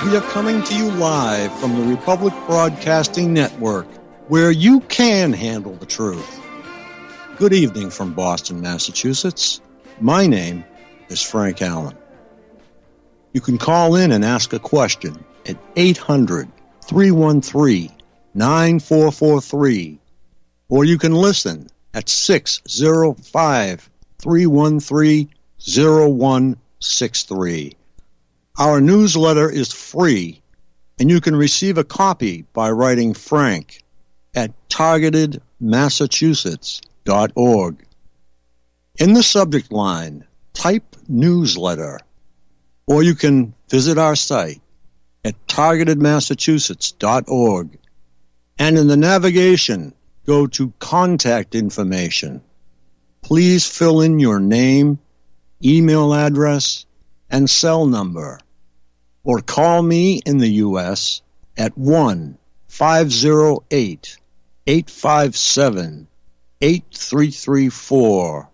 we are coming to you live from the Republic Broadcasting Network, where you can handle the truth. Good evening from Boston, Massachusetts. My name is Frank Allen. You can call in and ask a question at 800-313-9443, or you can listen at 605-313-0163. Our newsletter is free, and you can receive a copy by writing Frank at targetedmassachusetts.org. In the subject line, type newsletter, or you can visit our site at targetedmassachusetts.org, and in the navigation, go to Contact Information. Please fill in your name, email address, and cell number, or call me in the U.S. at 1-508-857-8334.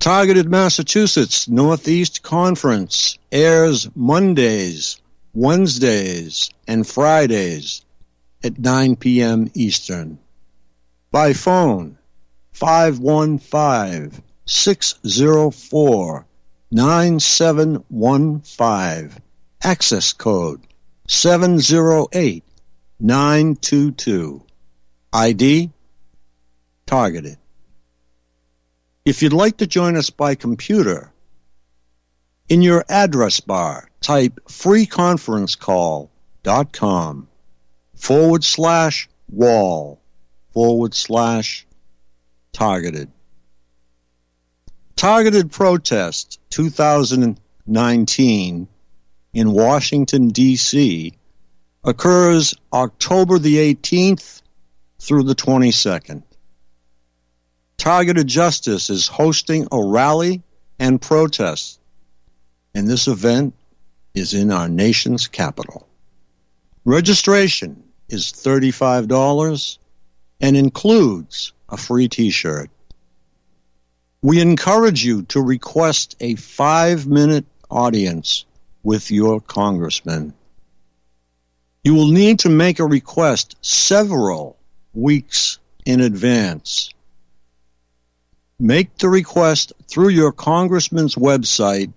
Targeted Massachusetts Northeast Conference airs Mondays, Wednesdays, and Fridays at 9 p.m. Eastern. By phone, 515-604-9715. Access code 708922. ID targeted. If you'd like to join us by computer, in your address bar, type freeconferencecall.com/wall/targeted. Targeted Protest 2019 in Washington, D.C. occurs October the 18th through the 22nd. Targeted Justice is hosting a rally and protest, and this event is in our nation's capital. Registration is $35 and includes a free T-shirt. We encourage you to request a 5-minute audience with your congressman. You will need to make a request several weeks in advance. Make the request through your congressman's website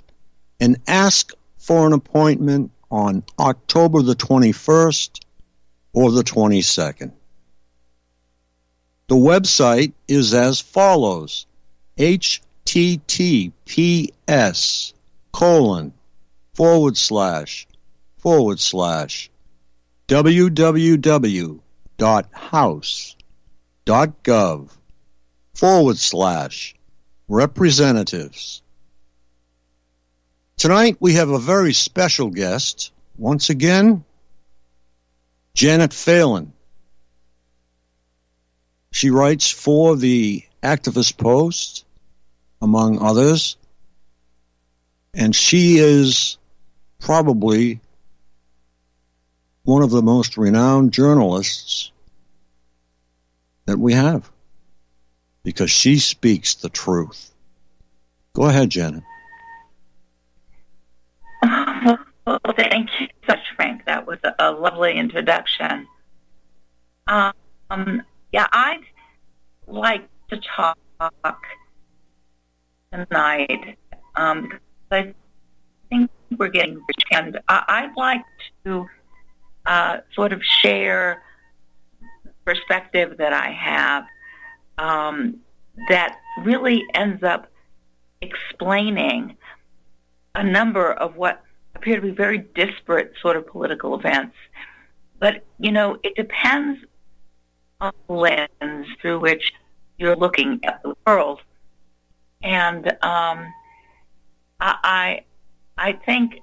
and ask for an appointment on October the 21st or the 22nd. The website is as follows: https://www.house.gov/representatives. Tonight we have a very special guest. Once again, Janet Phelan. She writes for the Activist Post, among others, and she is probably one of the most renowned journalists that we have, because she speaks the truth. Go ahead, Janet. Well, thank you so much, Frank. That was a lovely introduction. I'd like to talk tonight because I think we're getting rich, and I'd like to sort of share the perspective that I have that really ends up explaining a number of what appear to be very disparate sort of political events. But, it depends on the lens through which you're looking at the world. And I think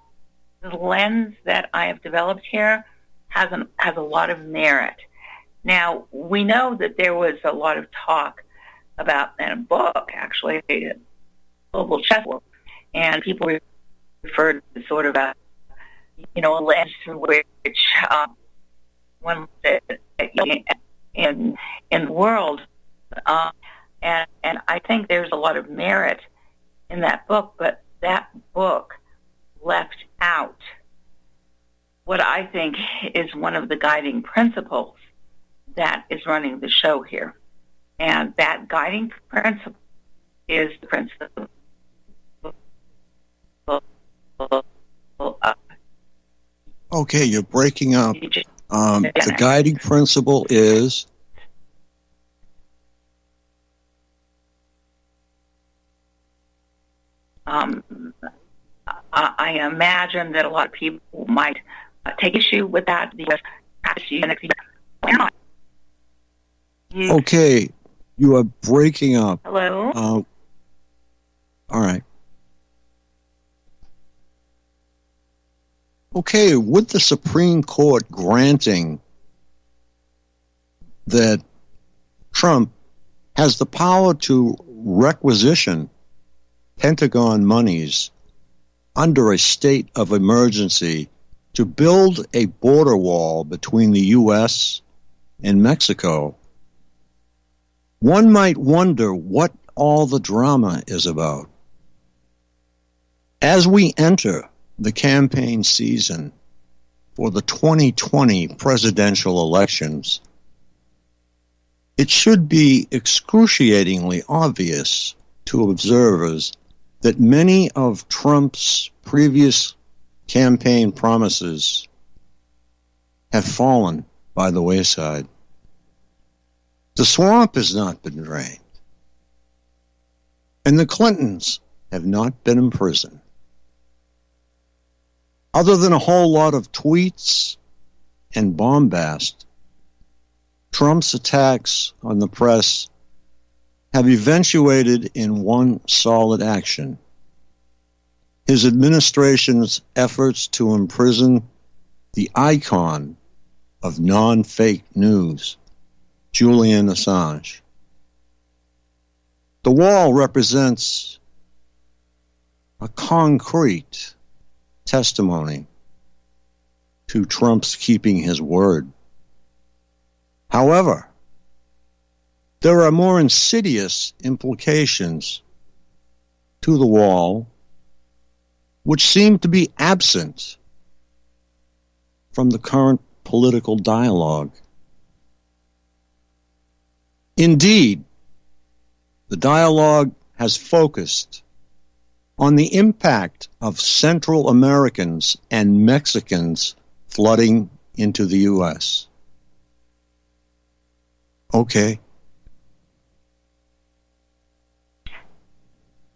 the lens that I have developed here has a lot of merit. Now, we know that there was a lot of talk about, in a book, actually, Global Chessboard, and people referred to sort of a lens through which one in the world, and I think there's a lot of merit in that book. But that book left out what I think is one of the guiding principles that is running the show here. And that guiding principle is the principle of Okay, you're breaking up. The guiding principle is... I imagine that a lot of people might take issue with that. Okay, you are breaking up. Hello? All right. Okay, with the Supreme Court granting that Trump has the power to requisition Pentagon monies under a state of emergency to build a border wall between the U.S. and Mexico, one might wonder what all the drama is about. As we enter the campaign season for the 2020 presidential elections, it should be excruciatingly obvious to observers that many of Trump's previous campaign promises have fallen by the wayside. The swamp has not been drained, and the Clintons have not been imprisoned. Other than a whole lot of tweets and bombast, Trump's attacks on the press have eventuated in one solid action: his administration's efforts to imprison the icon of non-fake news, Julian Assange. The wall represents a concrete testimony to Trump's keeping his word. However, there are more insidious implications to the wall which seem to be absent from the current political dialogue. Indeed, the dialogue has focused on the impact of Central Americans and Mexicans flooding into the U.S. Okay.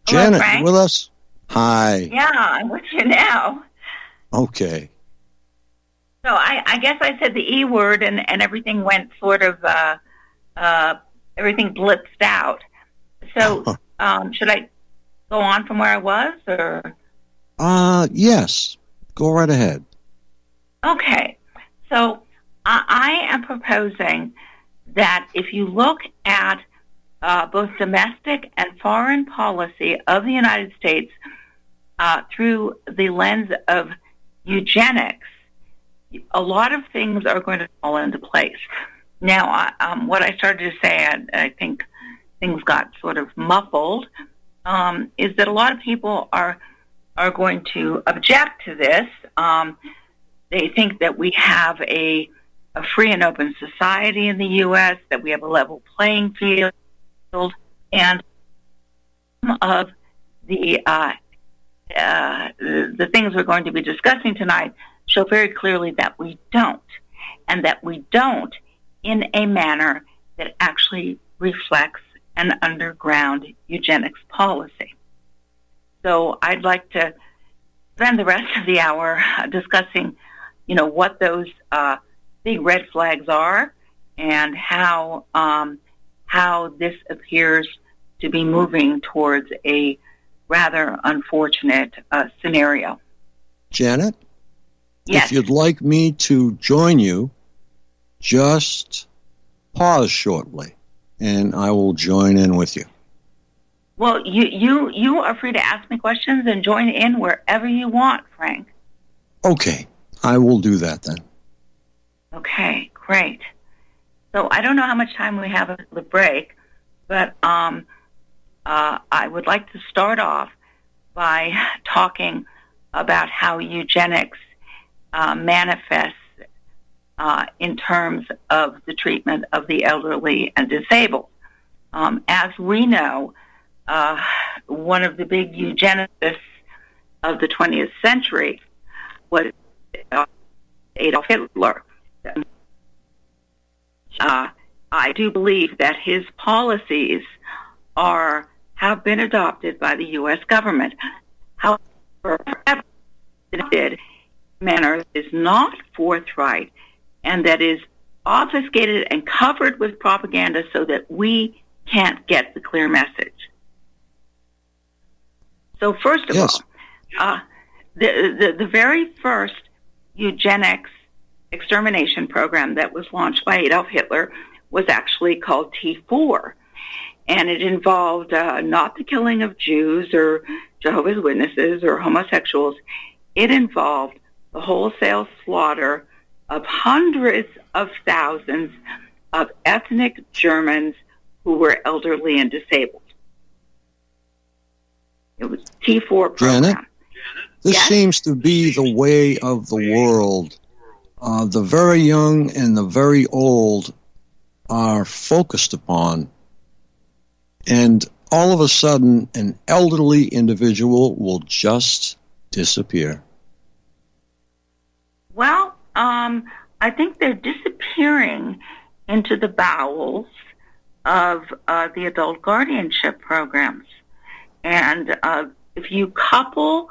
Hello, Janet, Frank? you with us? Hi. Yeah, I'm with you now. Okay. So I guess I said the E word and everything went sort of, everything blitzed out. So should I go on from where I was, or? Yes. Go right ahead. Okay. So I am proposing that if you look at both domestic and foreign policy of the United States through the lens of eugenics, a lot of things are going to fall into place. Now, what I started to say, I think things got sort of muffled, is that a lot of people are going to object to this. They think that we have a free and open society in the U.S., that we have a level playing field, and some of the things we're going to be discussing tonight show very clearly that we don't, and that we don't in a manner that actually reflects an underground eugenics policy. So I'd like to spend the rest of the hour discussing, what those big red flags are and how this appears to be moving towards a rather unfortunate scenario. Janet? Yes. If you'd like me to join you, just pause shortly, and I will join in with you. Well, you are free to ask me questions and join in wherever you want, Frank. Okay, I will do that then. Okay, great. So I don't know how much time we have at the break, but I would like to start off by talking about how eugenics manifests in terms of the treatment of the elderly and disabled. As we know, one of the big eugenicists of the 20th century was Adolf Hitler. I do believe that his policies have been adopted by the U.S. government. However, did manner is not forthright and that is obfuscated and covered with propaganda so that we can't get the clear message. So first of all, the very first eugenics extermination program that was launched by Adolf Hitler was actually called T4. And it involved not the killing of Jews or Jehovah's Witnesses or homosexuals. It involved the wholesale slaughter of hundreds of thousands of ethnic Germans who were elderly and disabled. It was T4 program. Janet, this seems to be the way of the world. The very young and the very old are focused upon. And all of a sudden, an elderly individual will just disappear. Well, I think they're disappearing into the bowels of the adult guardianship programs. And if you couple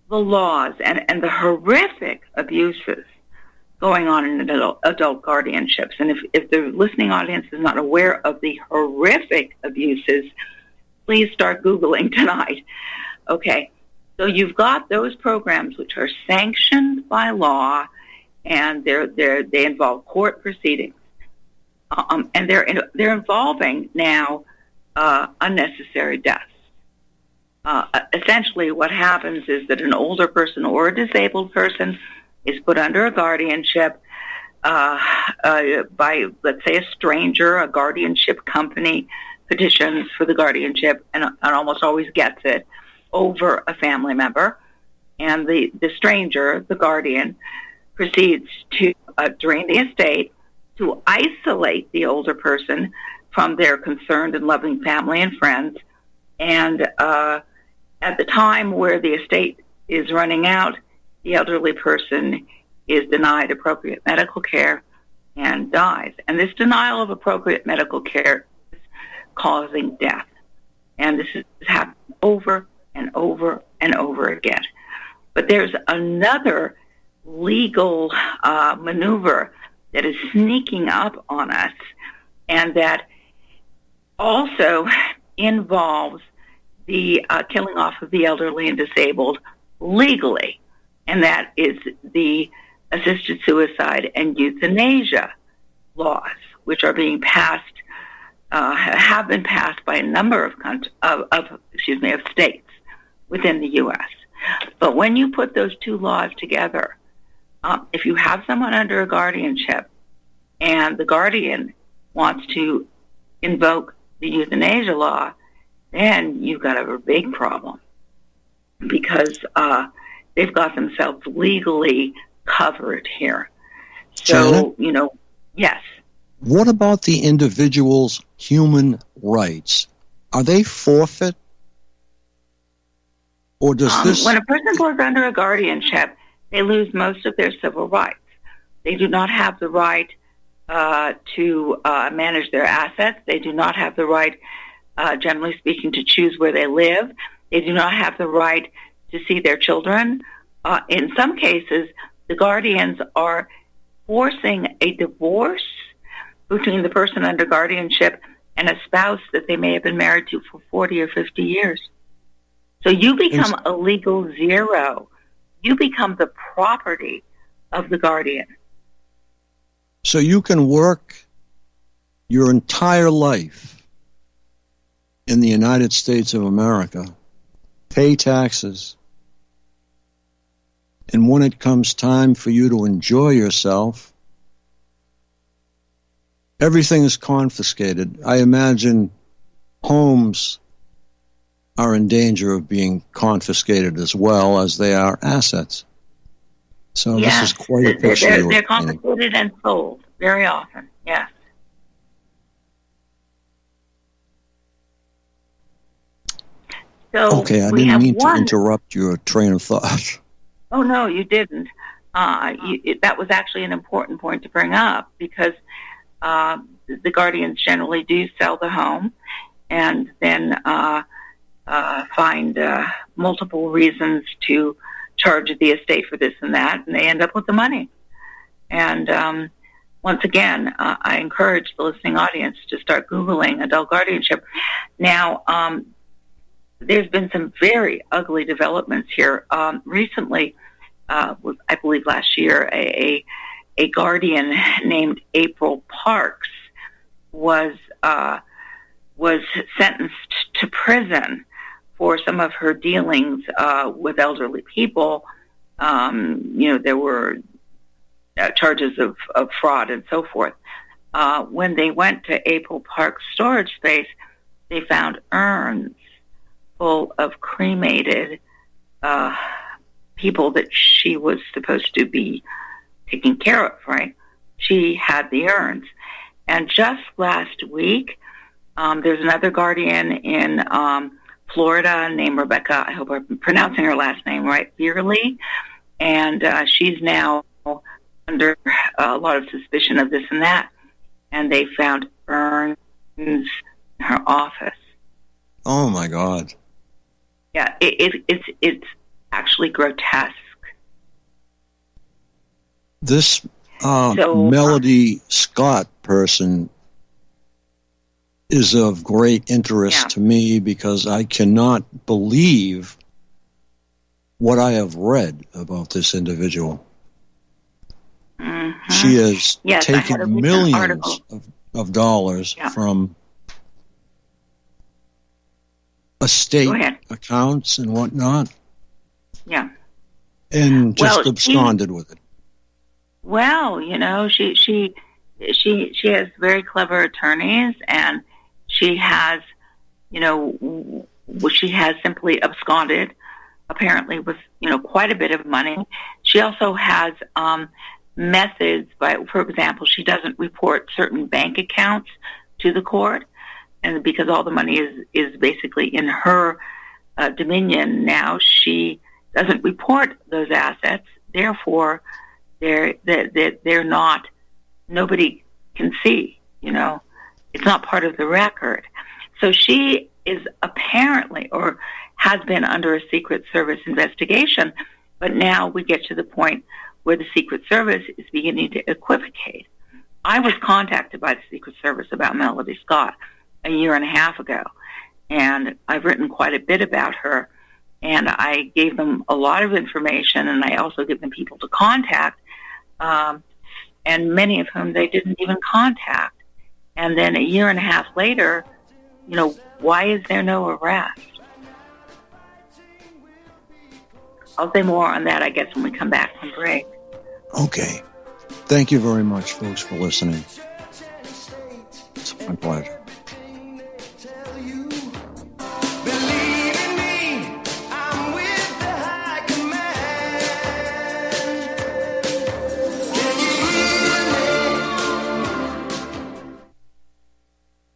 the laws and the horrific abuses going on in adult guardianships, and if the listening audience is not aware of the horrific abuses, please start Googling tonight. Okay, so you've got those programs which are sanctioned by law, and they involve court proceedings, and they're involving now unnecessary deaths. Essentially, what happens is that an older person or a disabled person is put under a guardianship by, let's say, a stranger. A guardianship company petitions for the guardianship and almost always gets it over a family member. And the stranger, the guardian, proceeds to drain the estate, to isolate the older person from their concerned and loving family and friends. And at the time where the estate is running out, the elderly person is denied appropriate medical care and dies. And this denial of appropriate medical care is causing death. And this has happened over and over and over again. But there's another legal maneuver that is sneaking up on us, and that also involves the killing off of the elderly and disabled legally, and that is the assisted suicide and euthanasia laws, which are being passed, have been passed by a number of states within the U.S. But when you put those two laws together, if you have someone under a guardianship and the guardian wants to invoke the euthanasia law, then you've got a big problem, because they've got themselves legally covered here. So, Janet? Yes. What about the individual's human rights? Are they forfeit? Or does this... When a person goes under a guardianship, they lose most of their civil rights. They do not have the right to manage their assets. They do not have the right, generally speaking, to choose where they live. They do not have the right to see their children. In some cases, the guardians are forcing a divorce between the person under guardianship and a spouse that they may have been married to for 40 or 50 years. So you become a legal zero. You become the property of the guardian. So you can work your entire life in the United States of America, pay taxes, and when it comes time for you to enjoy yourself, everything is confiscated. I imagine homes are in danger of being confiscated as well as they are assets. So yes, this is quite a picture. They're confiscated and sold very often, yes. So okay, I didn't mean to interrupt your train of thought. Oh, no, you didn't. That was actually an important point to bring up because the guardians generally do sell the home and then find multiple reasons to charge the estate for this and that, and they end up with the money. And once again, I encourage the listening audience to start Googling adult guardianship. Now, there's been some very ugly developments here. Recently, I believe last year, a guardian named April Parks was sentenced to prison for some of her dealings with elderly people. There were charges of fraud and so forth. When they went to April Park's storage space, they found urns full of cremated people that she was supposed to be taking care of, right? She had the urns. And just last week, there's another guardian in Florida named Rebecca, I hope I'm pronouncing her last name right, Phelan, and she's now under a lot of suspicion of this and that. And they found urns in her office. Oh, my God. Yeah, it's actually grotesque. This Melody Scott person is of great interest to me because I cannot believe what I have read about this individual. Mm-hmm. She has taken millions of dollars from estate accounts and whatnot. Yeah. And just absconded with it. Well, she has very clever attorneys, and she has, she has simply absconded, apparently with, quite a bit of money. She also has methods for example, she doesn't report certain bank accounts to the court, and because all the money is basically in her dominion now, she doesn't report those assets. Therefore, they're not, nobody can see, it's not part of the record. So she is apparently, or has been under a Secret Service investigation, but now we get to the point where the Secret Service is beginning to equivocate. I was contacted by the Secret Service about Melody Scott a year and a half ago, and I've written quite a bit about her, and I gave them a lot of information, and I also give them people to contact, and many of whom they didn't even contact. And then a year and a half later, why is there no arrest? I'll say more on that, I guess, when we come back from break. Okay. Thank you very much, folks, for listening. It's my pleasure.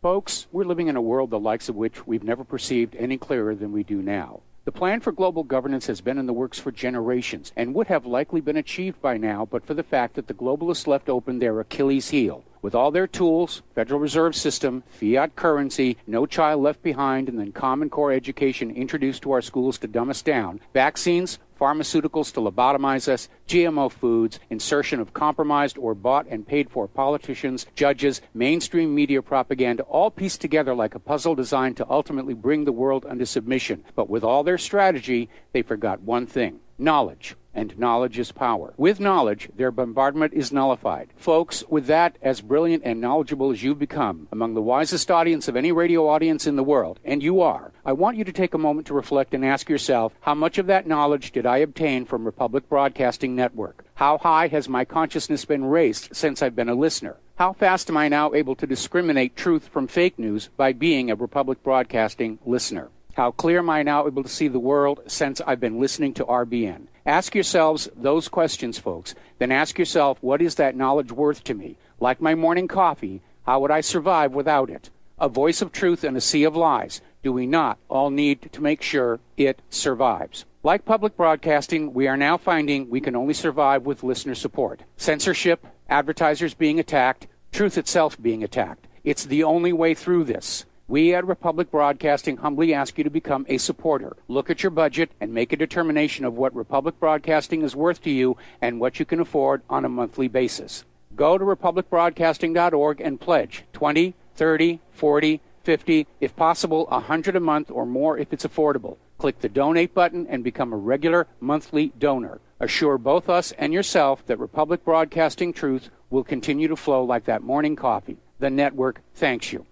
Folks, we're living in a world the likes of which we've never perceived any clearer than we do now. The plan for global governance has been in the works for generations and would have likely been achieved by now but for the fact that the globalists left open their Achilles heel. With all their tools, Federal Reserve System, fiat currency, no child left behind, and then Common Core education introduced to our schools to dumb us down, vaccines, pharmaceuticals to lobotomize us, GMO foods, insertion of compromised or bought and paid for politicians, judges, mainstream media propaganda, all pieced together like a puzzle designed to ultimately bring the world under submission. But with all their strategy, they forgot one thing: knowledge. And knowledge is power. With knowledge, their bombardment is nullified. Folks, with that, as brilliant and knowledgeable as you've become, among the wisest audience of any radio audience in the world, and you are, I want you to take a moment to reflect and ask yourself, how much of that knowledge did I obtain from Republic Broadcasting Network? How high has my consciousness been raised since I've been a listener? How fast am I now able to discriminate truth from fake news by being a Republic Broadcasting listener? How clear am I now able to see the world since I've been listening to RBN? Ask yourselves those questions, folks. Then ask yourself, what is that knowledge worth to me? Like my morning coffee, how would I survive without it? A voice of truth in a sea of lies. Do we not all need to make sure it survives? Like public broadcasting, we are now finding we can only survive with listener support. Censorship, advertisers being attacked, truth itself being attacked. It's the only way through this. We at Republic Broadcasting humbly ask you to become a supporter. Look at your budget and make a determination of what Republic Broadcasting is worth to you and what you can afford on a monthly basis. Go to republicbroadcasting.org and pledge 20, 30, 40, 50, if possible, 100 a month or more if it's affordable. Click the donate button and become a regular monthly donor. Assure both us and yourself that Republic Broadcasting truth will continue to flow like that morning coffee. The network thanks you.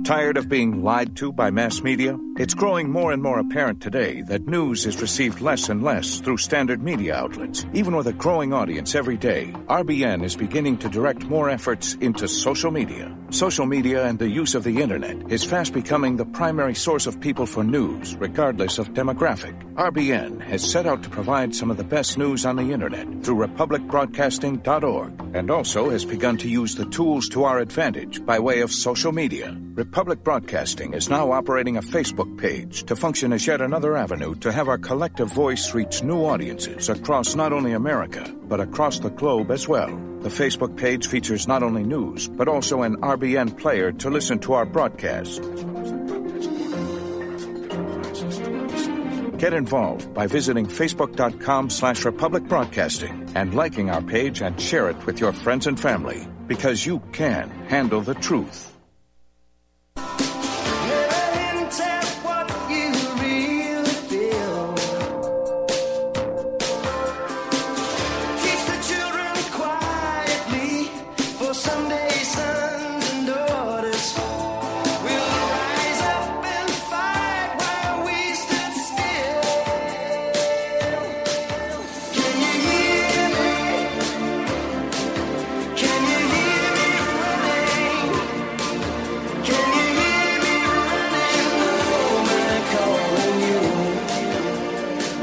Tired of being lied to by mass media? It's growing more and more apparent today that news is received less and less through standard media outlets. Even with a growing audience every day, RBN is beginning to direct more efforts into social media. Social media and the use of the internet is fast becoming the primary source of people for news, regardless of demographic. RBN has set out to provide some of the best news on the internet through republicbroadcasting.org, and also has begun to use the tools to our advantage by way of social media. Republic Broadcasting is now operating a Facebook page to function as yet another avenue to have our collective voice reach new audiences across not only America, but across the globe as well. The Facebook page features not only news, but also an RBN player to listen to our broadcasts. Get involved by visiting facebook.com/Republic Broadcasting and liking our page and share it with your friends and family, because you can handle the truth.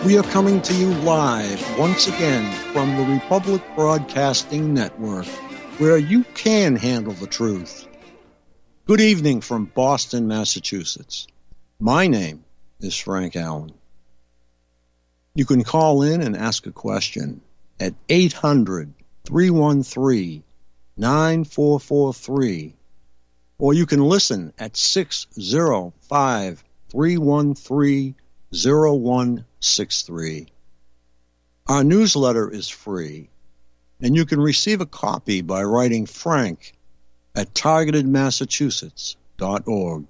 We are coming to you live once again from the Republic Broadcasting Network, where you can handle the truth. Good evening from Boston, Massachusetts. My name is Frank Allen. You can call in and ask a question at 800-313-9443, or you can listen at 605-313-0163. Our newsletter is free, and you can receive a copy by writing Frank at targetedmassachusetts.org.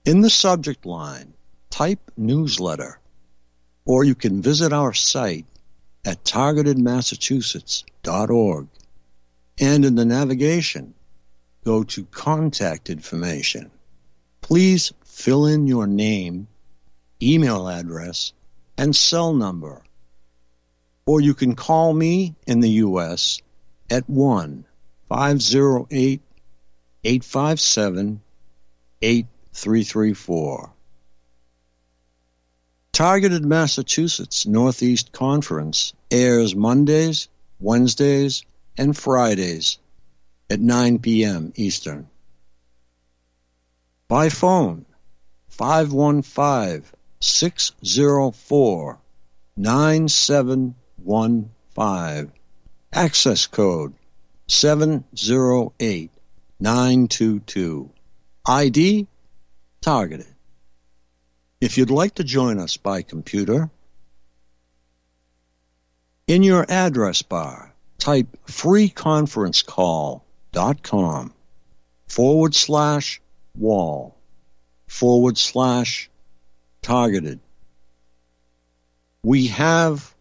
In the subject line, type newsletter, or you can visit our site at targetedmassachusetts.org. And in the navigation, go to contact information. Please fill in your name, email address, and cell number. Or you can call me in the U.S. at 1-508-857-8334. Targeted Massachusetts Northeast Conference airs Mondays, Wednesdays, and Fridays at 9 p.m. Eastern. By phone, 515-604-9715. Access code 708922. ID targeted. If you'd like to join us by computer, in your address bar, type freeconferencecall.com/wall/targeted. We have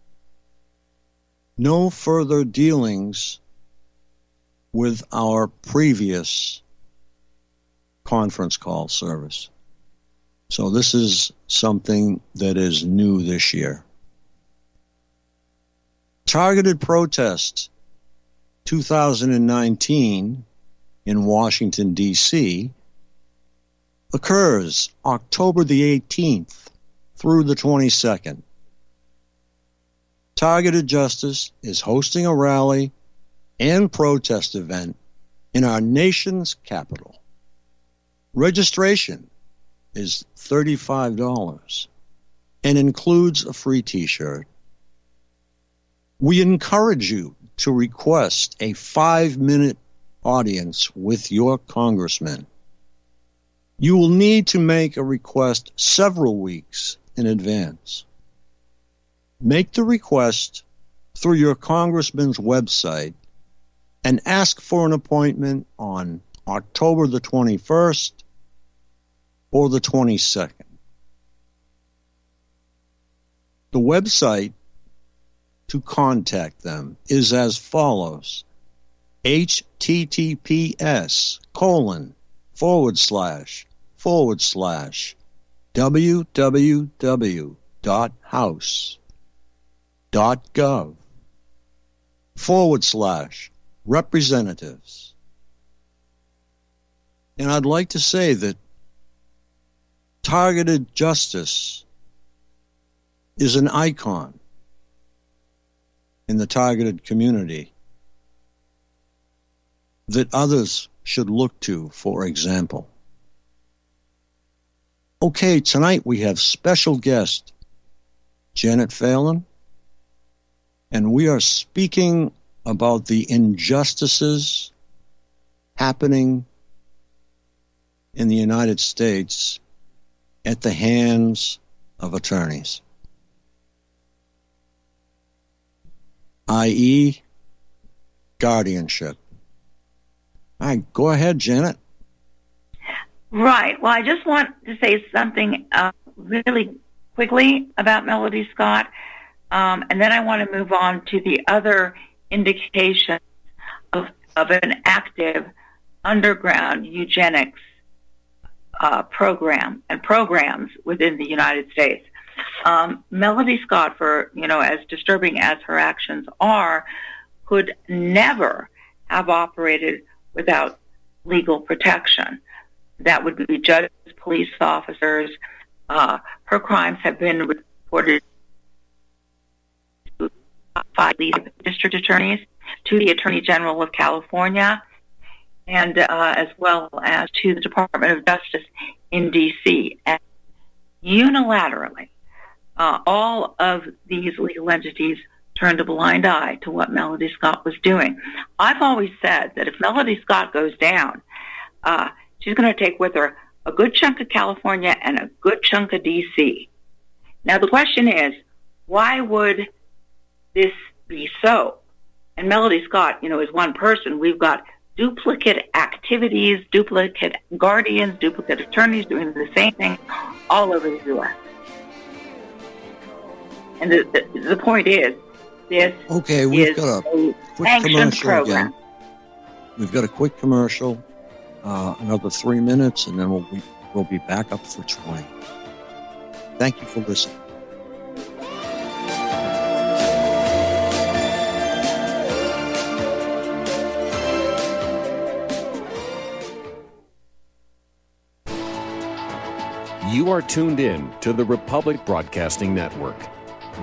no further dealings with our previous conference call service. So this is something that is new this year. Targeted Protest 2019 in Washington, D.C. occurs October the 18th through the 22nd. Targeted Justice is hosting a rally and protest event in our nation's capital. Registration is $35 and includes a free t-shirt. We encourage you to request a 5-minute audience with your congressman. You will need to make a request several weeks in advance. Make the request through your congressman's website and ask for an appointment on October the 21st or the 22nd. The website to contact them is as follows: https://www.house.gov/representatives. And I'd like to say that Targeted Justice is an icon in the targeted community that others should look to for example. Okay, tonight we have special guest Janet Phelan, and we are speaking about the injustices happening in the United States at the hands of attorneys, i.e., guardianship. All right, go ahead, Janet. Right. Well, I just want to say something really quickly about Melody Scott, and then I want to move on to the other indication of an active underground eugenics program and programs within the United States. Melody Scott, for as disturbing as her actions are, could never have operated without legal protection. That would be judges, police officers. Her crimes have been reported to 5 district attorneys, to the Attorney General of California, and as well as to the Department of Justice in D.C. And unilaterally, all of these legal entities turned a blind eye to what Melody Scott was doing. I've always said that if Melody Scott goes down, she's going to take with her a good chunk of California and a good chunk of D.C. Now, the question is, why would this be so? And Melody Scott, is one person. We've got duplicate activities, duplicate guardians, duplicate attorneys doing the same thing all over the U.S. And the point is, this we've got a quick commercial program. Again. We've got a quick commercial, another 3 minutes, and then we'll be back up for 20. Thank you for listening. You are tuned in to the Republic Broadcasting Network.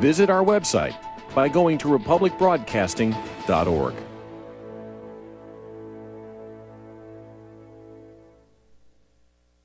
Visit our website by going to republicbroadcasting.org.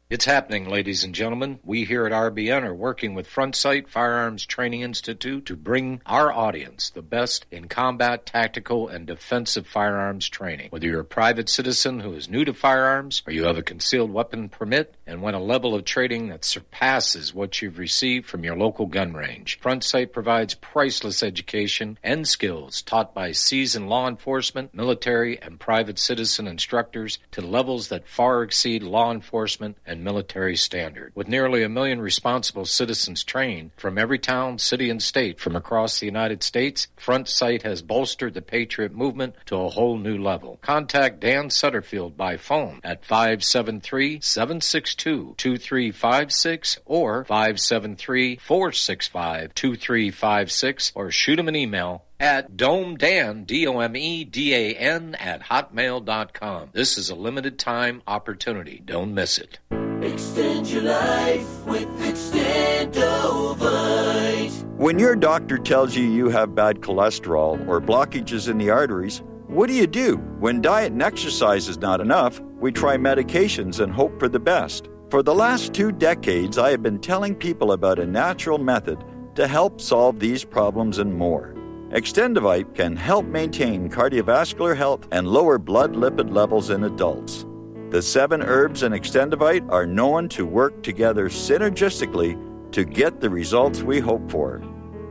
It's happening, ladies and gentlemen. We here at RBN are working with Front Sight Firearms Training Institute to bring our audience the best in combat, tactical, and defensive firearms training. Whether you're a private citizen who is new to firearms, or you have a concealed weapon permit and want a level of training that surpasses what you've received from your local gun range, Front Sight provides priceless education and skills taught by seasoned law enforcement, military, and private citizen instructors to levels that far exceed law enforcement and military standard. With nearly 1 million responsible citizens trained from every town, city, and state from across the United States, Front Sight has bolstered the Patriot movement to a whole new level. Contact Dan Sutterfield by phone at 573-762-2356 or 573-465-2356, or shoot him an email at domedan, DOMEDAN, @hotmail.com. This is a limited time opportunity. Don't miss it. Extend your life with Extendovite. When your doctor tells you you have bad cholesterol or blockages in the arteries, what do? When diet and exercise is not enough, we try medications and hope for the best. For the last 2 decades, I have been telling people about a natural method to help solve these problems and more. Extendovite can help maintain cardiovascular health and lower blood lipid levels in adults. The 7 herbs in Extendovite are known to work together synergistically to get the results we hope for.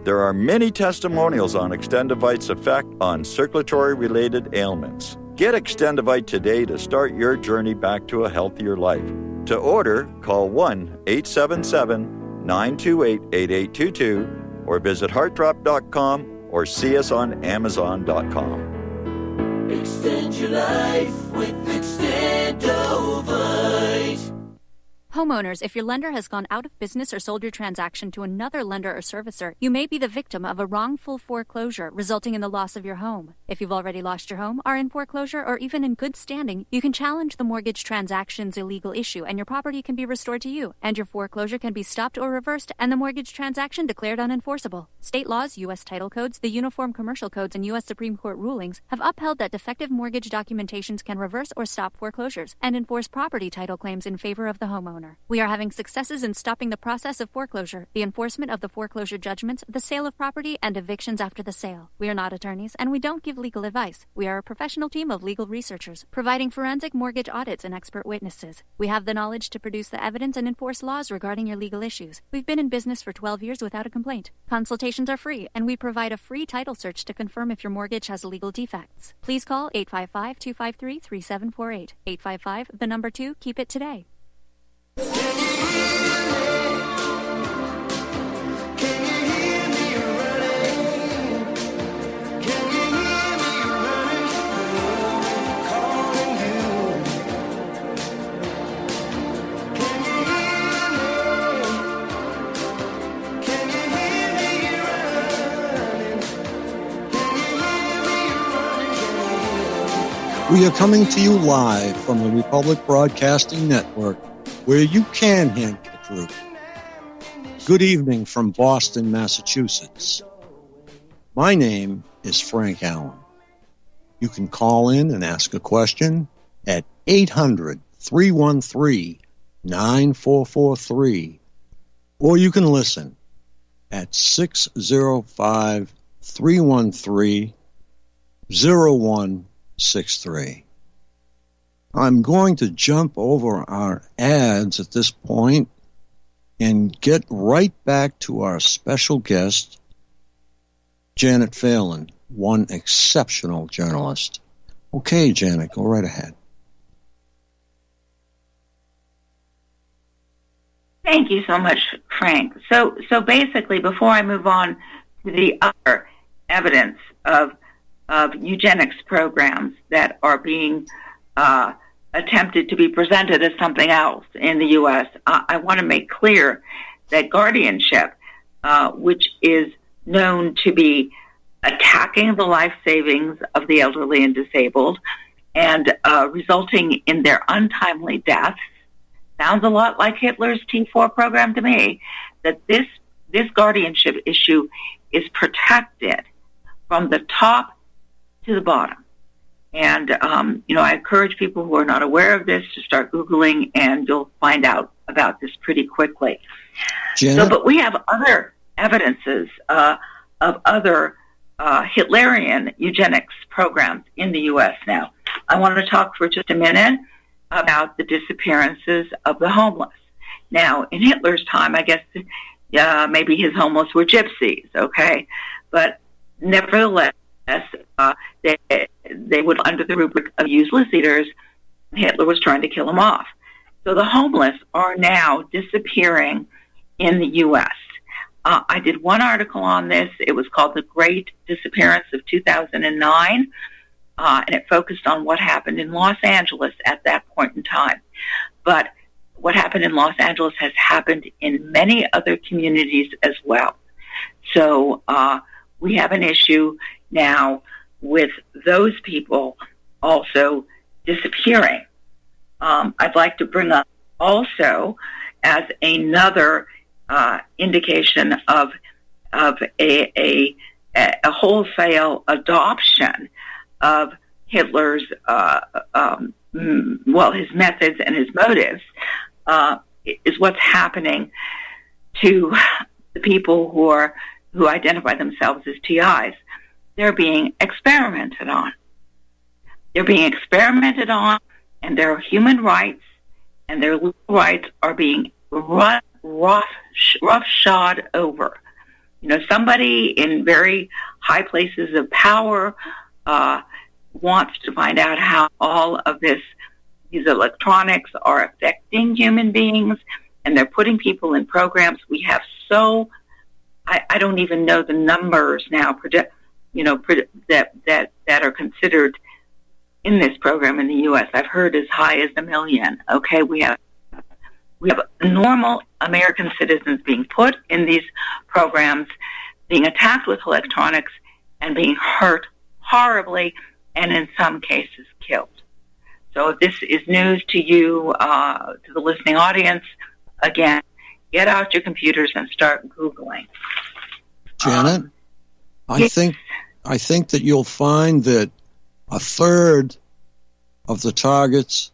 There are many testimonials on Extendovite's effect on circulatory-related ailments. Get Extendovite today to start your journey back to a healthier life. To order, call 1-877-928-8822 or visit heartdrop.com or see us on amazon.com. Extend your life with Extendovite. Homeowners, if your lender has gone out of business or sold your transaction to another lender or servicer, you may be the victim of a wrongful foreclosure, resulting in the loss of your home. If you've already lost your home, are in foreclosure, or even in good standing, you can challenge the mortgage transaction's illegal issue, and your property can be restored to you, and your foreclosure can be stopped or reversed, and the mortgage transaction declared unenforceable. State laws, U.S. title codes, the Uniform Commercial Codes, and U.S. Supreme Court rulings have upheld that defective mortgage documentations can reverse or stop foreclosures and enforce property title claims in favor of the homeowner. We are having successes in stopping the process of foreclosure, the enforcement of the foreclosure judgments, the sale of property, and evictions after the sale. We are not attorneys, and we don't give legal advice. We are a professional team of legal researchers, providing forensic mortgage audits and expert witnesses. We have the knowledge to produce the evidence and enforce laws regarding your legal issues. We've been in business for 12 years without a complaint. Consultations are free, and we provide a free title search to confirm if your mortgage has legal defects. Please call 855-253-3748. 855, the number 2, keep it today. We are coming to you live from the Republic Broadcasting Network, where you can handle the truth. Good evening from Boston, Massachusetts. My name is Frank Allen. You can call in and ask a question at 800-313-9443, or you can listen at 605-313-0163. I'm going to jump over our ads at this point and get right back to our special guest, Janet Phelan, one exceptional journalist. Okay, Janet, go right ahead. Thank you so much, Frank. So basically, before I move on to the other evidence of eugenics programs that are being attempted to be presented as something else in the U.S., I want to make clear that guardianship, which is known to be attacking the life savings of the elderly and disabled and resulting in their untimely deaths, sounds a lot like Hitler's T4 program to me, that this guardianship issue is protected from the top to the bottom. And, I encourage people who are not aware of this to start Googling, and you'll find out about this pretty quickly. But we have other evidences of other Hitlerian eugenics programs in the U.S. now. I want to talk for just a minute about the disappearances of the homeless. Now, in Hitler's time, I guess maybe his homeless were gypsies, okay? But nevertheless, they would, under the rubric of useless eaters, Hitler was trying to kill them off. So the homeless are now disappearing in the U.S. I did one article on this. It was called The Great Disappearance of 2009, and it focused on what happened in Los Angeles at that point in time. But what happened in Los Angeles has happened in many other communities as well. So we have an issue now with those people also disappearing. I'd like to bring up also as another indication of a wholesale adoption of Hitler's his methods and his motives is what's happening to the people who identify themselves as TIs. They're being experimented on. They're being experimented on, and their human rights and their legal rights are being roughshod over. You know, somebody in very high places of power wants to find out how all of these electronics are affecting human beings, and they're putting people in programs. We have I don't even know the numbers now, that are considered in this program in the U.S. I've heard as high as 1 million. Okay, we have normal American citizens being put in these programs, being attacked with electronics, and being hurt horribly, and in some cases killed. So if this is news to you, to the listening audience, again, get out your computers and start Googling. Janet, I think that you'll find that a third of the targets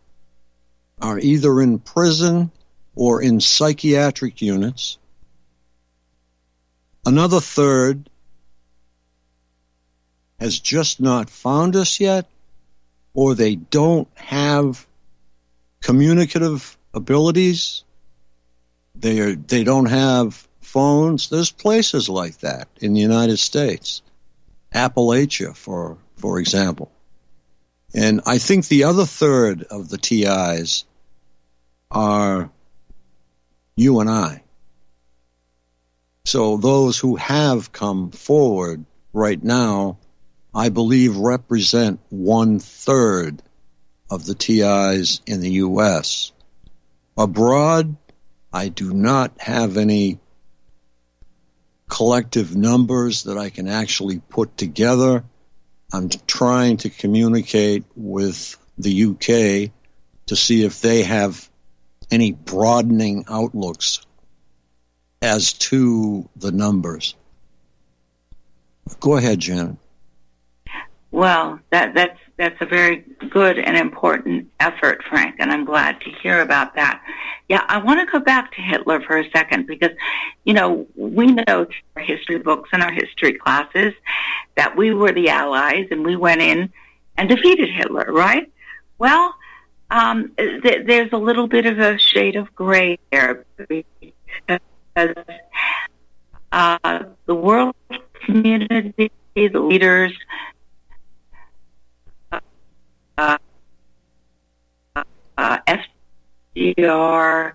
are either in prison or in psychiatric units. Another third has just not found us yet, or they don't have communicative abilities. They don't have phones. There's places like that in the United States, Appalachia, for example. And I think the other third of the TIs are you and I. So those who have come forward right now, I believe, represent 1/3 of the TIs in the U.S. Abroad, I do not have any collective numbers that I can actually put together. I'm trying to communicate with the UK to see if they have any broadening outlooks as to the numbers. Go ahead, Janet. Well, that's a very good and important effort, Frank, and I'm glad to hear about that. Yeah, I want to go back to Hitler for a second because, you know, we know through our history books and our history classes that we were the Allies and we went in and defeated Hitler, right? Well, there's a little bit of a shade of gray there because the world community, the leaders, FDR,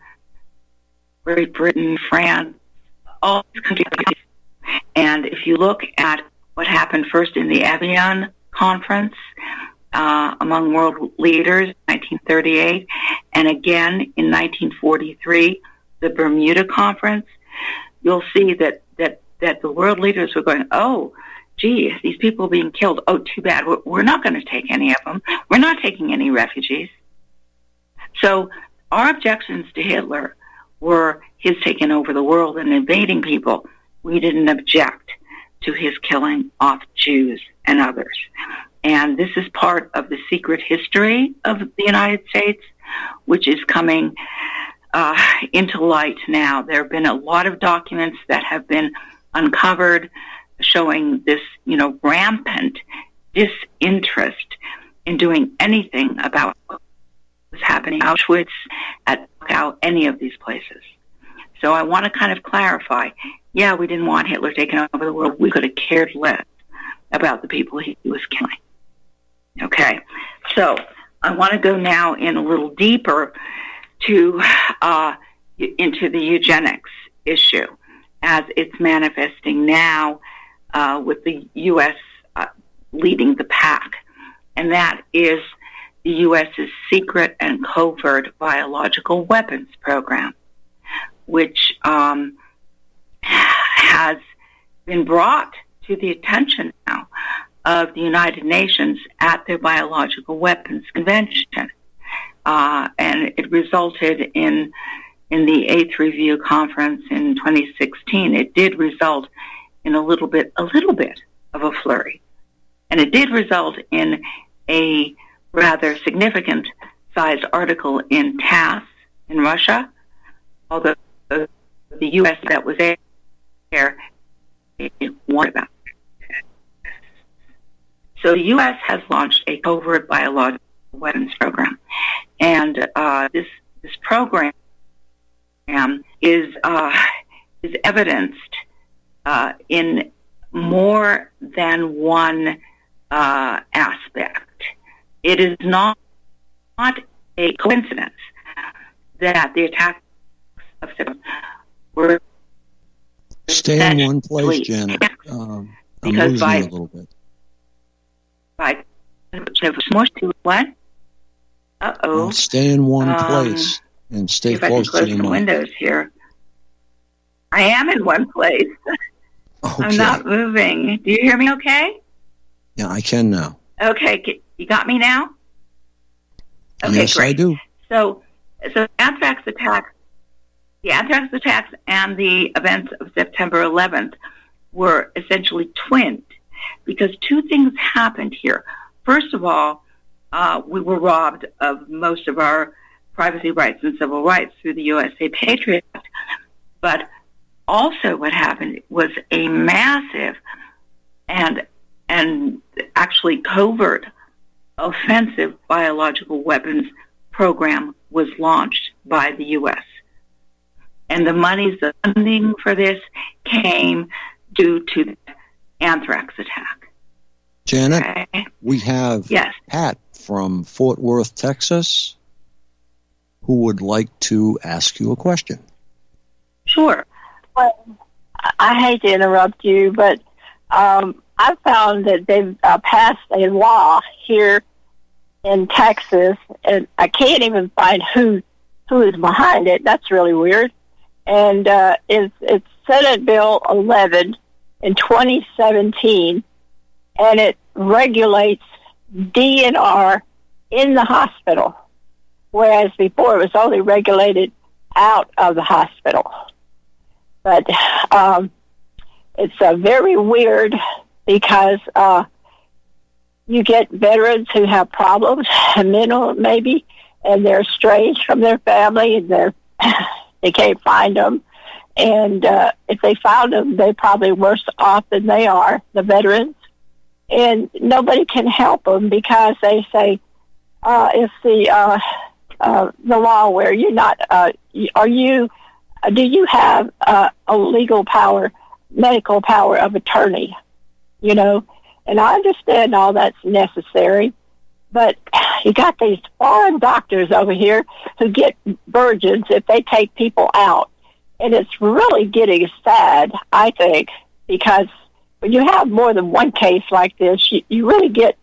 Great Britain, France, all these countries. And if you look at what happened first in the Evian Conference among world leaders, 1938, and again in 1943, the Bermuda Conference, you'll see that the world leaders were going, oh, gee, these people being killed. Oh, too bad. We're not going to take any of them. We're not taking any refugees. So our objections to Hitler were his taking over the world and invading people. We didn't object to his killing off Jews and others. And this is part of the secret history of the United States, which is coming into light now. There have been a lot of documents that have been uncovered showing this, rampant disinterest in doing anything about what was happening at Auschwitz, at Dachau, any of these places. So I want to kind of clarify, yeah, we didn't want Hitler taking over the world. We could have cared less about the people he was killing. Okay, so I want to go now in a little deeper into the eugenics issue as it's manifesting now with the U.S. Leading the pack, and that is the U.S.'s secret and covert biological weapons program, which has been brought to the attention now of the United Nations at their Biological Weapons Convention. and it resulted in the 8th Review Conference in 2016. It did result in a little bit of a flurry. And it did result in a rather significant sized article in TASS in Russia, although the U.S. that was there warned about it. So the U.S. has launched a covert biological weapons program. And this program is evidenced in more than one aspect. It is not a coincidence that the attacks of September were... Stay in one place, Janet. I'm losing you a little bit. What? Uh-oh. Stay in one place and stay close to your mic. Windows here. I am in one place. Okay. I'm not moving. Do you hear me okay? Yeah, I can now. Okay, you got me now? Okay, yes, great. I do. So the anthrax attacks and the events of September 11th were essentially twinned because two things happened here. First of all, we were robbed of most of our privacy rights and civil rights through the USA Patriot Act. But also what happened was a massive and actually covert offensive biological weapons program was launched by the U.S. And the funding for this came due to the anthrax attack. Janet, okay. We have Pat from Fort Worth, Texas, who would like to ask you a question. Sure. Well, I hate to interrupt you, but I found that they've passed a law here in Texas, and I can't even find who is behind it. That's really weird. And it's Senate Bill 11 in 2017, and it regulates DNR in the hospital, whereas before it was only regulated out of the hospital. But it's very weird because you get veterans who have problems, mental maybe, and they're estranged from their family, and they can't find them. And if they found them, they're probably worse off than they are, the veterans. And nobody can help them because they say it's the law where you're not. Do you have a legal power, medical power of attorney? You know, and I understand all that's necessary, but you got these foreign doctors over here who get virgins if they take people out. And it's really getting sad, I think, because when you have more than one case like this, you really get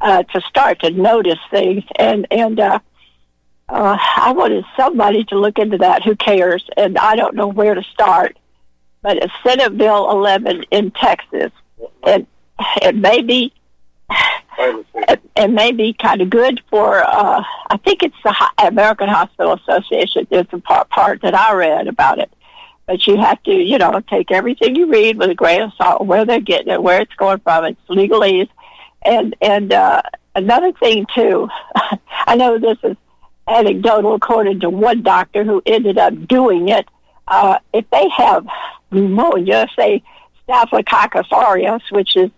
to start to notice things. And I wanted somebody to look into that who cares, and I don't know where to start. But it's Senate Bill 11 in Texas. It may be kind of good for, I think it's the American Hospital Association. There's a part that I read about it. But you have to, take everything you read with a grain of salt, where they're getting it, where it's going from. It's legalese. And another thing, too, I know this is anecdotal according to one doctor who ended up doing it. If they have pneumonia, say Staphylococcus aureus, which is,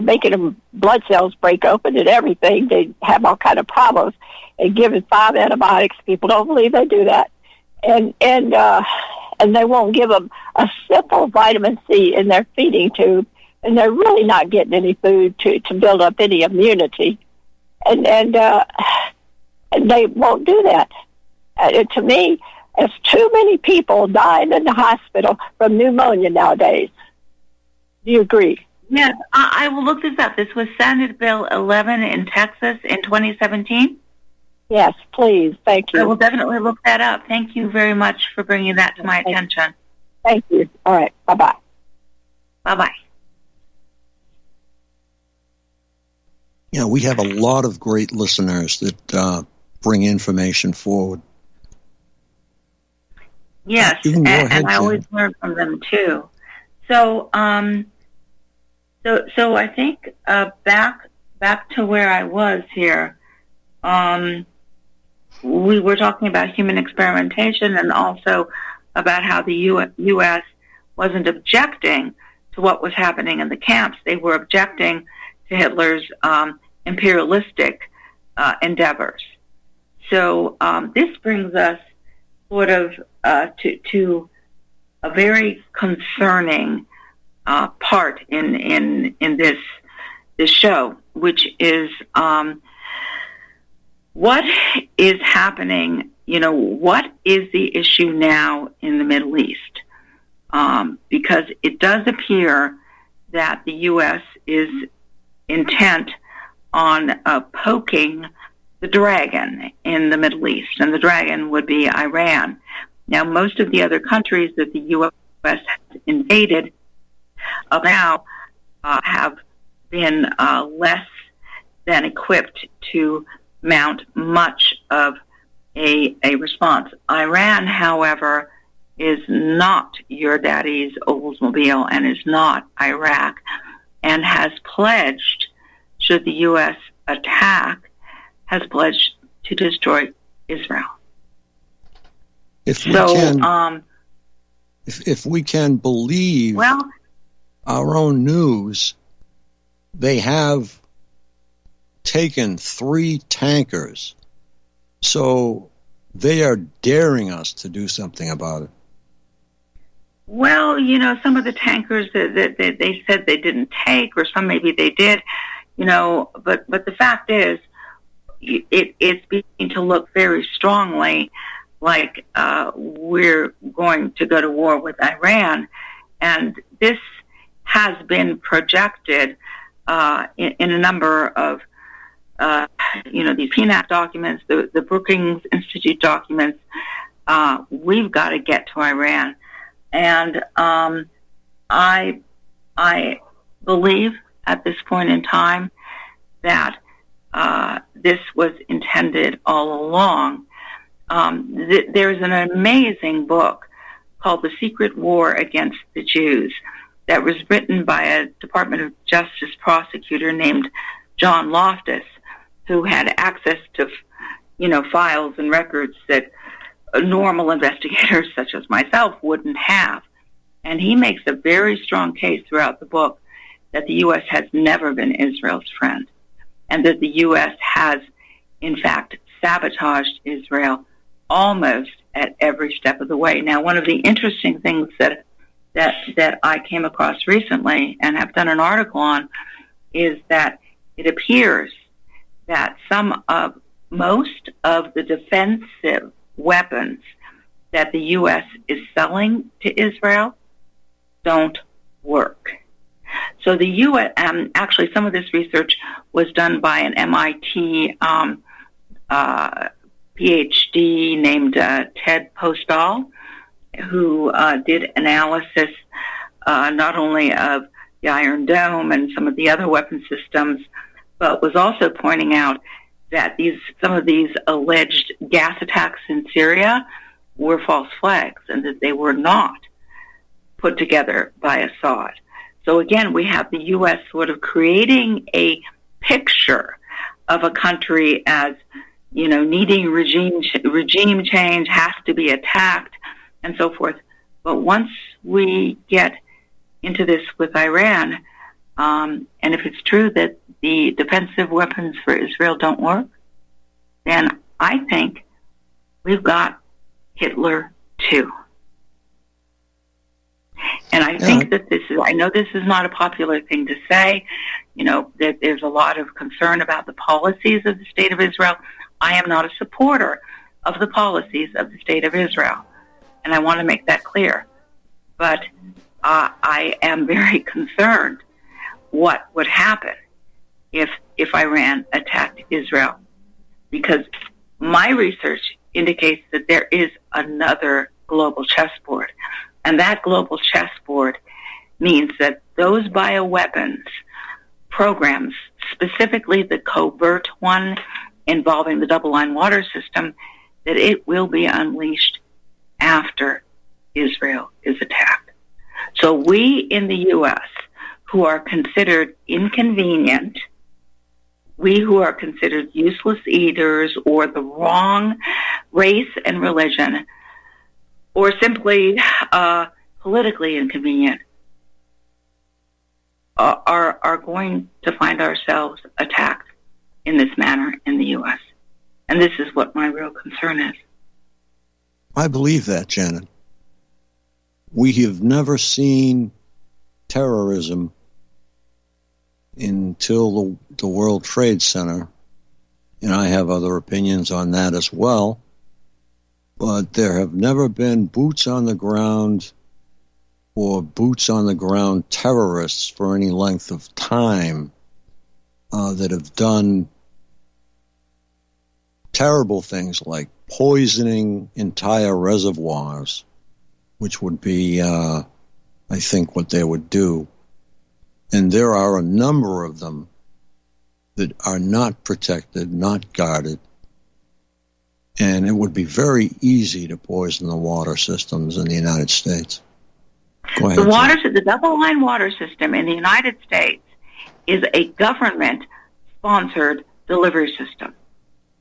making them blood cells break open and everything, they have all kind of problems. And given 5 antibiotics, people don't believe they do that. And they won't give them a simple vitamin C in their feeding tube, and they're really not getting any food to build up any immunity. And they won't do that. To me, there's too many people dying in the hospital from pneumonia nowadays. Do you agree? Yes, I will look this up. This was Senate Bill 11 in Texas in 2017? Yes, please. Thank you. I will definitely look that up. Thank you very much for bringing that to my attention. Thank you. All right. Bye-bye. Bye-bye. Yeah, we have a lot of great listeners that bring information forward. Yes, You can go ahead, and I always Jen. learn from them too. So, so I think back to where I was here. We were talking about human experimentation and also about how the U.S. wasn't objecting to what was happening in the camps. They were objecting to Hitler's imperialistic endeavors. So this brings us sort of to a very concerning part in this show, which is what is happening. What is the issue now in the Middle East? Because it does appear that the U.S. is intent on poking the dragon in the Middle East, and the dragon would be Iran. Now, most of the other countries that the U.S. has invaded now have been less than equipped to mount much of a response. Iran, however, is not your daddy's Oldsmobile and is not Iraq, and has pledged, should the U.S. attack, has pledged to destroy Israel. If we can believe our own news, they have taken 3 tankers. So they are daring us to do something about it. Well, some of the tankers that they said they didn't take, or some maybe they did, but the fact is, it's beginning to look very strongly like we're going to go to war with Iran. And this has been projected in a number of, these PNAP documents, the Brookings Institute documents. We've got to get to Iran. And I believe at this point in time that this was intended all along. There's an amazing book called The Secret War Against the Jews that was written by a Department of Justice prosecutor named John Loftus, who had access to, files and records that normal investigators such as myself wouldn't have. And he makes a very strong case throughout the book that the U.S. has never been Israel's friend, and that the U.S. has, in fact, sabotaged Israel almost at every step of the way. Now, one of the interesting things that I came across recently and have done an article on is that it appears that most of the defensive weapons that the U.S. is selling to Israel don't work. So the U.S. Actually, some of this research was done by an MIT PhD named Ted Postol, who did analysis not only of the Iron Dome and some of the other weapon systems, but was also pointing out that some of these alleged gas attacks in Syria were false flags and that they were not put together by Assad. So again, we have the U.S. sort of creating a picture of a country as, needing regime change, has to be attacked, and so forth. But once we get into this with Iran, and if it's true that the defensive weapons for Israel don't work, then I think we've got Hitler too. And I think that I know this is not a popular thing to say, that there's a lot of concern about the policies of the State of Israel. I am not a supporter of the policies of the State of Israel, and I want to make that clear. But I am very concerned what would happen if Iran attacked Israel, because my research indicates that there is another global chessboard, and that global chessboard means that those bioweapons programs, specifically the covert one involving the double-line water system, that it will be unleashed after Israel is attacked. So we in the U.S., who are considered inconvenient, we who are considered useless eaters or the wrong race and religion, or simply politically inconvenient, are going to find ourselves attacked in this manner in the U.S. And this is what my real concern is. I believe that, Janet. We have never seen terrorism until the World Trade Center, and I have other opinions on that as well, but there have never been boots on the ground or boots on the ground terrorists for any length of time that have done terrible things like poisoning entire reservoirs, which would be, I think, what they would do. And there are a number of them that are not protected, not guarded, and it would be very easy to poison the water systems in the United States. Go ahead, The double-line water system in the United States is a government-sponsored delivery system.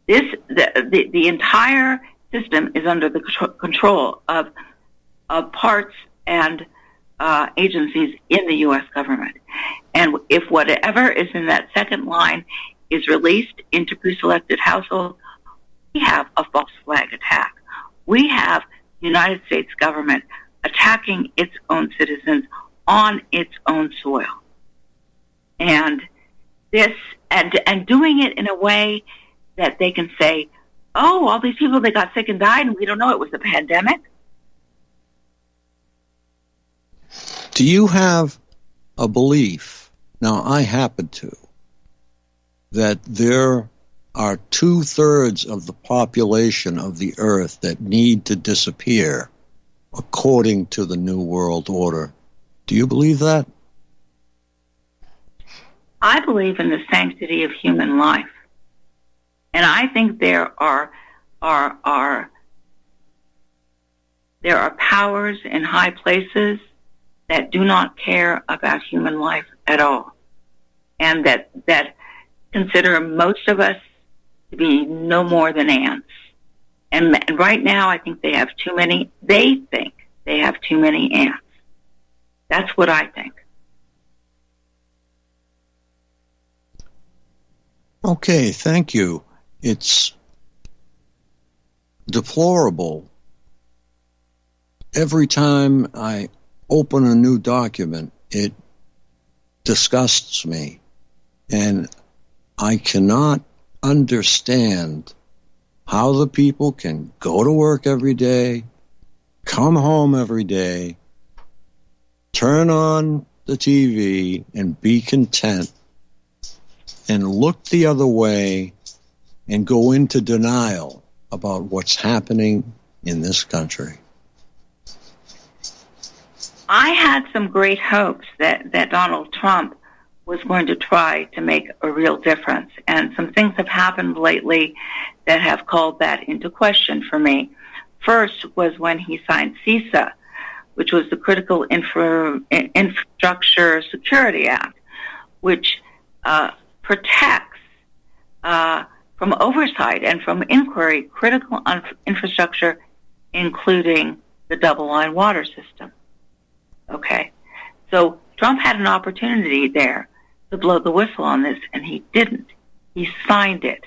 The entire system is under the control of parts and agencies in the U.S. government. And if whatever is in that second line is released into pre-selected households, we have a false flag attack. We have the United States government attacking its own citizens on its own soil. And this, and doing it in a way that they can say, oh, all these people, they got sick and died, and we don't know it was a pandemic. Do you have a belief, now I happen to, that there are 2/3 of the population of the earth that need to disappear according to the New World Order? Do you believe that? I believe in the sanctity of human life. And I think there are powers in high places that do not care about human life at all, and that consider most of us to be no more than ants. And right now, I think they think they have too many ants. That's what I think. Okay, thank you. It's deplorable. Every time I open a new document, it disgusts me. And I cannot understand how the people can go to work every day, come home every day, turn on the TV and be content, and look the other way and go into denial about what's happening in this country. I had some great hopes that Donald Trump was going to try to make a real difference. And some things have happened lately that have called that into question for me. First was when he signed CISA, which was the Critical Infrastructure Security Act, which protects from oversight and from inquiry critical infrastructure, including the double-line water system. Okay, so Trump had an opportunity there to blow the whistle on this, and he didn't. He signed it.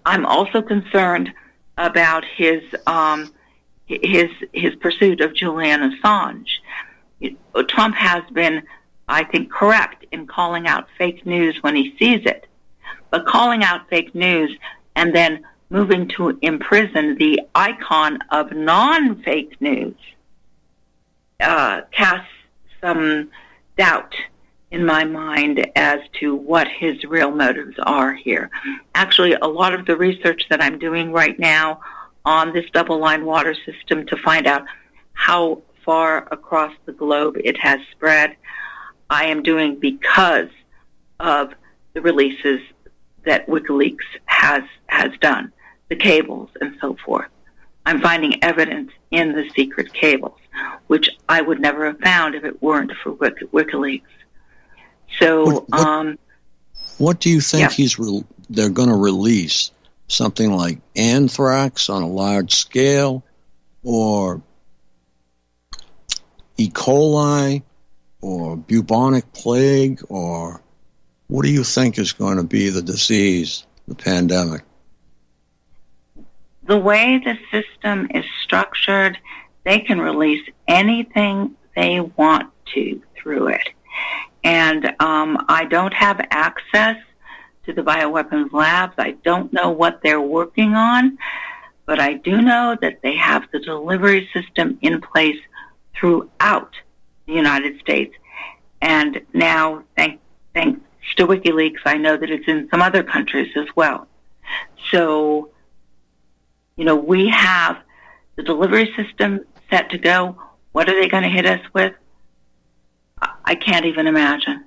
I'm also concerned about his pursuit of Julian Assange. Trump has been, I think, correct in calling out fake news when he sees it, but calling out fake news and then moving to imprison the icon of non-fake news casts some doubt in my mind as to what his real motives are here. Actually, a lot of the research that I'm doing right now on this double-line water system to find out how far across the globe it has spread, I am doing because of the releases that WikiLeaks has done, the cables and so forth. I'm finding evidence in the secret cables, which I would never have found if it weren't for WikiLeaks. So, what do you think they're going to release? Something like anthrax on a large scale, or E. coli, or bubonic plague, or what do you think is going to be the disease, the pandemic? The way the system is structured, they can release anything they want to through it. And I don't have access to the bioweapons labs. I don't know what they're working on, but I do know that they have the delivery system in place throughout the United States. And now, thanks to WikiLeaks, I know that it's in some other countries as well. So, we have the delivery system set to go. What are they going to hit us with? I can't even imagine.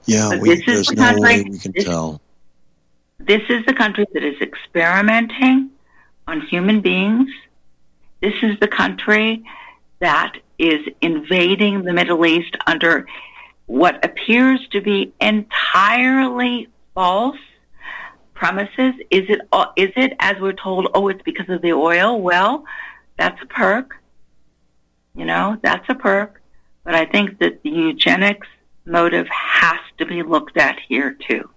Yeah, there's no way we can tell. This is the country that is experimenting on human beings. This is the country that is invading the Middle East under what appears to be entirely false premises. Is it, as we're told, it's because of the oil? Well, that's a perk. That's a perk. But I think that the eugenics motive has to be looked at here, too.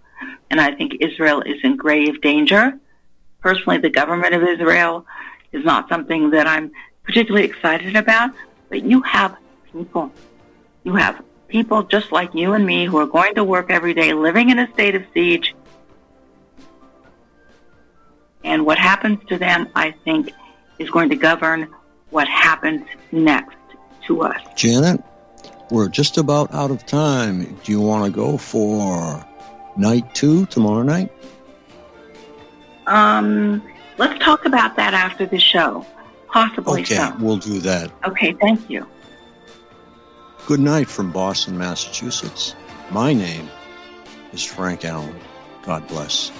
And I think Israel is in grave danger. Personally, the government of Israel is not something that I'm particularly excited about. But you have people. You have people just like you and me who are going to work every day, living in a state of siege. And what happens to them, I think, is going to govern what happens next to us. Janet, we're just about out of time. Do you want to go for night 2 tomorrow night? Let's talk about that after the show. Possibly so. Okay, we'll do that. Okay, thank you. Good night from Boston, Massachusetts. My name is Frank Allen. God bless.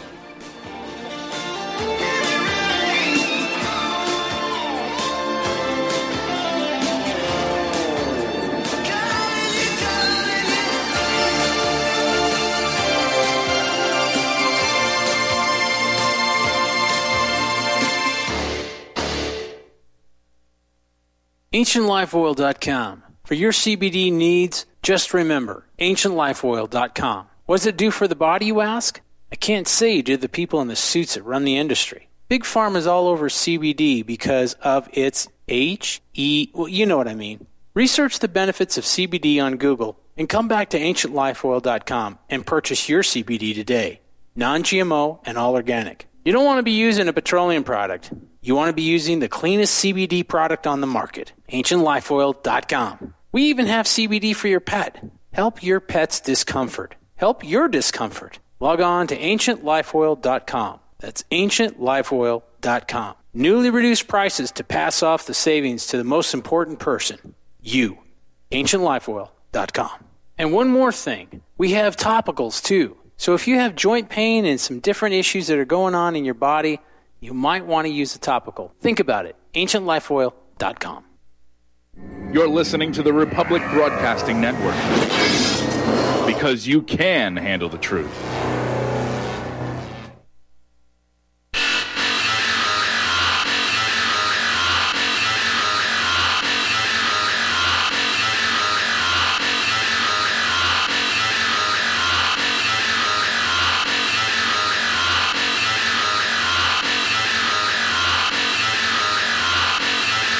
AncientLifeOil.com. For your CBD needs, just remember, AncientLifeOil.com. What does it do for the body, you ask? I can't say due to the people in the suits that run the industry. Big Pharma's all over CBD because of its well, you know what I mean. Research the benefits of CBD on Google and come back to AncientLifeOil.com and purchase your CBD today. Non-GMO and all organic. You don't want to be using a petroleum product. You want to be using the cleanest CBD product on the market. AncientLifeOil.com. We even have CBD for your pet. Help your pet's discomfort. Help your discomfort. Log on to AncientLifeOil.com. That's AncientLifeOil.com. Newly reduced prices to pass off the savings to the most important person, you. AncientLifeOil.com. And one more thing. We have topicals too. So if you have joint pain and some different issues that are going on in your body, you might want to use a topical. Think about it. AncientLifeOil.com. You're listening to the Republic Broadcasting Network. Because you can handle the truth.